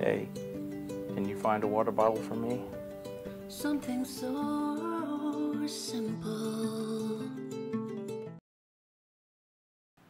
Hey, can you find a water bottle for me? Something so simple.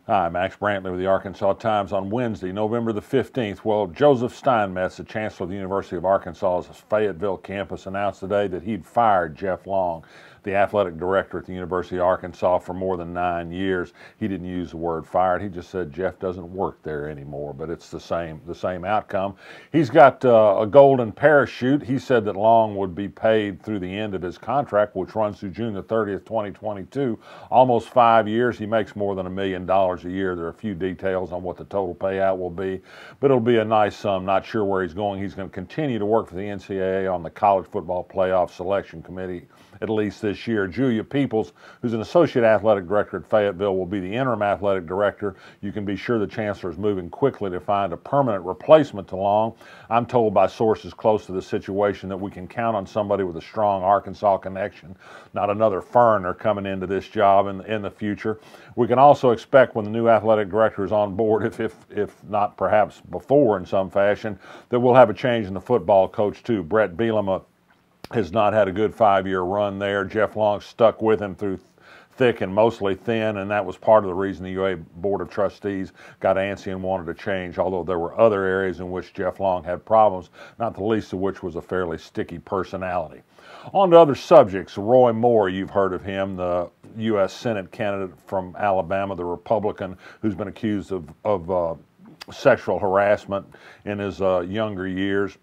Hi, Max Brantley with the Arkansas Times on Wednesday, November the 15th. Well, Joseph Steinmetz, the chancellor of the University of Arkansas's Fayetteville campus, announced today that he'd fired Jeff Long, the athletic director at the University of Arkansas, for more than 9 years. He didn't use the word fired. He just said Jeff doesn't work there anymore, but it's the same outcome. He's got a golden parachute. He said that Long would be paid through the end of his contract, which runs through June the 30th, 2022. Almost 5 years. He makes more than $1 million a year. There are a few details on what the total payout will be, but it'll be a nice sum. Not sure where he's going. He's going to continue to work for the NCAA on the College Football Playoff Selection Committee at least this year. Julia Peoples, who's an associate athletic director at Fayetteville, will be the interim athletic director. You can be sure the chancellor is moving quickly to find a permanent replacement to Long. I'm told by sources close to the situation that we can count on somebody with a strong Arkansas connection, not another foreigner coming into this job in the future. We can also expect when the new athletic director is on board, if not perhaps before in some fashion, that we'll have a change in the football coach too. Bret Bielema has not had a good 5-year run there. Jeff Long stuck with him through thick and mostly thin, and that was part of the reason the UA Board of Trustees got antsy and wanted to change, although there were other areas in which Jeff Long had problems, not the least of which was a fairly sticky personality. On to other subjects. Roy Moore, you've heard of him, the U.S. Senate candidate from Alabama, the Republican who's been accused of sexual harassment in his younger years.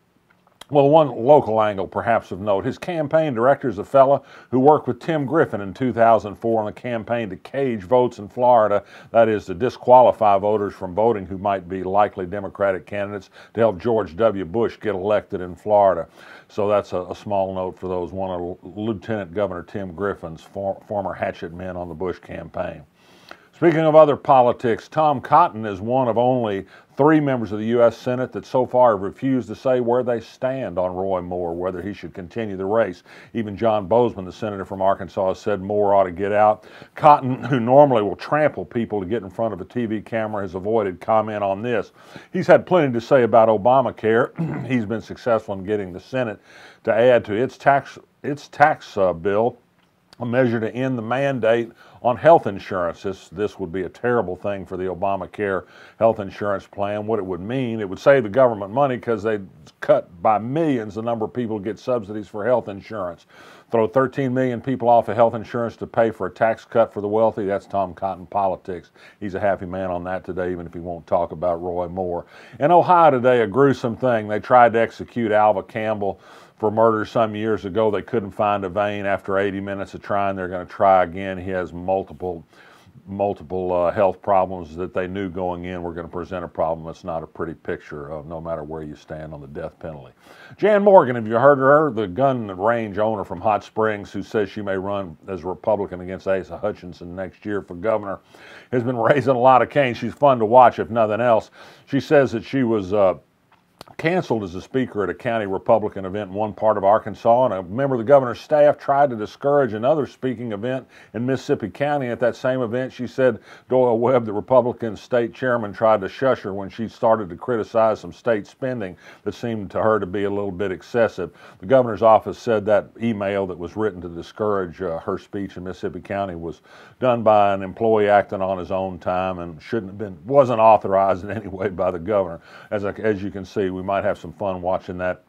Well, one local angle perhaps of note, his campaign director is a fella who worked with Tim Griffin in 2004 on the campaign to cage votes in Florida, that is to disqualify voters from voting who might be likely Democratic candidates to help George W. Bush get elected in Florida. So that's a small note for those, one of Lieutenant Governor Tim Griffin's former hatchet men on the Bush campaign. Speaking of other politics, Tom Cotton is one of only 3 members of the U.S. Senate that so far have refused to say where they stand on Roy Moore, whether he should continue the race. Even John Bozeman, the senator from Arkansas, has said Moore ought to get out. Cotton, who normally will trample people to get in front of a TV camera, has avoided comment on this. He's had plenty to say about Obamacare. He's been successful in getting the Senate to add to its tax bill a measure to end the mandate on health insurance. This would be a terrible thing for the Obamacare health insurance plan. What it would mean, it would save the government money because they'd cut by millions the number of people who get subsidies for health insurance. Throw 13 million people off of health insurance to pay for a tax cut for the wealthy. That's Tom Cotton politics. He's a happy man on that today, even if he won't talk about Roy Moore. In Ohio today, a gruesome thing. They tried to execute Alva Campbell for murder some years ago. They couldn't find a vein. After 80 minutes of trying, they're going to try again. He has multiple health problems that they knew going in were going to present a problem. That's not a pretty picture of no matter where you stand on the death penalty. Jan Morgan, have you heard of her? The gun range owner from Hot Springs who says she may run as a Republican against Asa Hutchinson next year for governor, has been raising a lot of cane. She's fun to watch if nothing else. She says that she was canceled as a speaker at a county Republican event in one part of Arkansas, and a member of the governor's staff tried to discourage another speaking event in Mississippi County. At that same event, she said Doyle Webb, the Republican state chairman, tried to shush her when she started to criticize some state spending that seemed to her to be a little bit excessive. The governor's office said that email that was written to discourage her speech in Mississippi County was done by an employee acting on his own time and wasn't authorized in any way by the governor. As you can see, we might have some fun watching that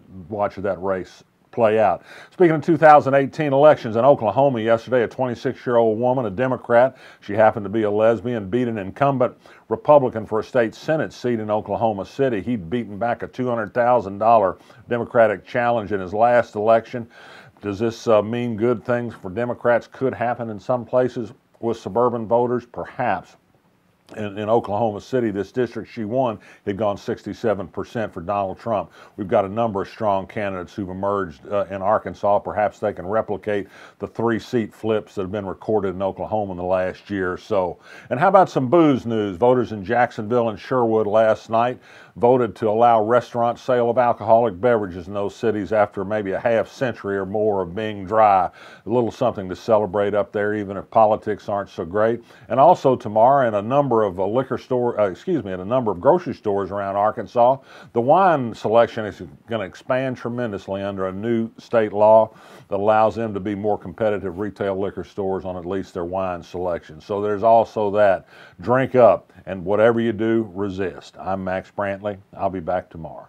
race play out. Speaking of 2018 elections in Oklahoma yesterday, a 26-year-old woman, a Democrat, she happened to be a lesbian, beat an incumbent Republican for a state Senate seat in Oklahoma City. He'd beaten back a $200,000 Democratic challenge in his last election. Does this mean good things for Democrats could happen in some places with suburban voters? Perhaps. In Oklahoma City, this district she won, had gone 67% for Donald Trump. We've got a number of strong candidates who've emerged in Arkansas. Perhaps they can replicate the 3-seat flips that have been recorded in Oklahoma in the last year or so. And how about some booze news? Voters in Jacksonville and Sherwood last night voted to allow restaurant sale of alcoholic beverages in those cities after maybe a half century or more of being dry. A little something to celebrate up there, even if politics aren't so great. And also tomorrow, in a number number of at a number of grocery stores around Arkansas. The wine selection is going to expand tremendously under a new state law that allows them to be more competitive retail liquor stores on at least their wine selection. So there's also that. Drink up, and whatever you do, resist. I'm Max Brantley. I'll be back tomorrow.